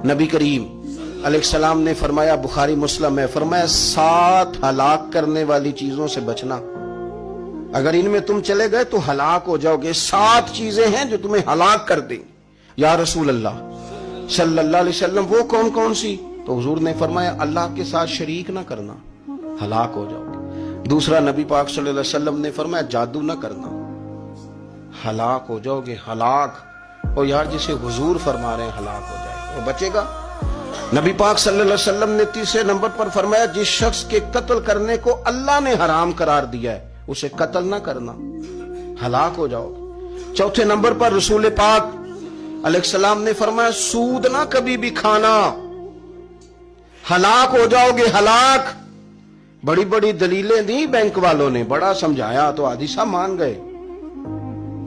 نبی کریم علیہ السلام نے فرمایا، بخاری مسلم ہے، فرمایا 7 ہلاک کرنے والی چیزوں سے بچنا، اگر ان میں تم چلے گئے تو ہلاک ہو جاؤ گے۔ 7 چیزیں ہیں جو تمہیں ہلاک کر دیں۔ یا رسول اللہ صلی اللہ علیہ وسلم وہ کون کون سی؟ تو حضور نے فرمایا اللہ کے ساتھ شریک نہ کرنا، ہلاک ہو جاؤ گے۔ دوسرا نبی پاک صلی اللہ علیہ وسلم نے فرمایا جادو نہ کرنا، ہلاک ہو جاؤ گے، ہلاک۔ اور یار جسے حضور فرما رہے ہیں ہلاک ہو جائے گا، وہ بچے گا؟ نبی پاک صلی اللہ علیہ وسلم نے تیسرے نمبر پر فرمایا جس شخص کے قتل کرنے کو اللہ نے حرام قرار دیا ہے اسے قتل نہ کرنا، ہلاک ہو جاؤ گے۔ چوتھے نمبر پر رسول پاک علیہ السلام نے فرمایا سود نہ کبھی بھی کھانا، ہلاک ہو جاؤ گے، ہلاک۔ بڑی بڑی دلیلیں دی بینک والوں نے، بڑا سمجھایا تو آدھی صاحب مان گئے،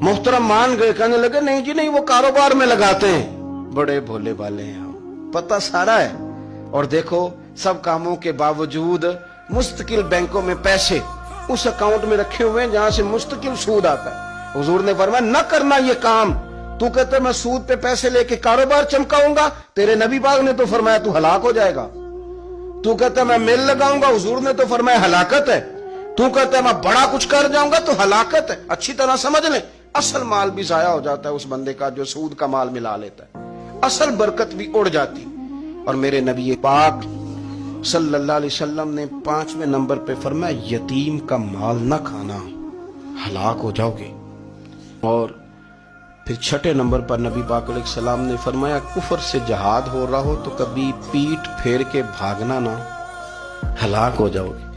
محترم مان گئے، کہنے لگے نہیں جی نہیں، وہ کاروبار میں لگاتے ہیں۔ بڑے بھولے والے ہیں ہم، پتہ سارا ہے۔ اور دیکھو سب کاموں کے باوجود مستقل بینکوں میں پیسے اس اکاؤنٹ میں رکھے ہوئے ہیں جہاں سے مستقل سود آتا ہے۔ حضور نے فرمایا نہ کرنا یہ کام۔ تو کہتا ہے میں سود پہ پیسے لے کے کاروبار چمکاؤں گا، تیرے نبی پاک نے تو فرمایا تو ہلاک ہو جائے گا۔ تو کہتا ہے میں میل لگاؤں گا، حضور نے تو فرمایا ہلاکت ہے۔ تو کہتا ہے میں بڑا کچھ کر جاؤں گا تو ہلاکت ہے۔ اچھی طرح سمجھ لیں، اصل مال بھی ضائع ہو جاتا ہے اس بندے کا جو سود کا مال ملا لیتا ہے، اصل برکت بھی اڑ جاتی۔ اور میرے نبی پاک صلی اللہ علیہ وسلم نے 5ویں نمبر پہ فرمایا یتیم کا مال نہ کھانا، ہلاک ہو جاؤ گے۔ اور پھر 6 نمبر پر نبی پاک علیہ السلام نے فرمایا کفر سے جہاد ہو رہا ہو تو کبھی پیٹ پھیر کے بھاگنا نہ، ہلاک ہو جاؤ گے۔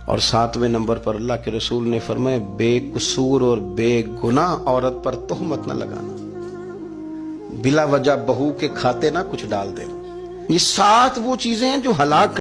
اور 7ویں نمبر پر اللہ کے رسول نے فرمایا بے قصور اور بے گناہ عورت پر تہمت نہ لگانا، بلا وجہ بہو کے کھاتے نہ کچھ ڈال دینا۔ یہ 7 وہ چیزیں ہیں جو ہلاک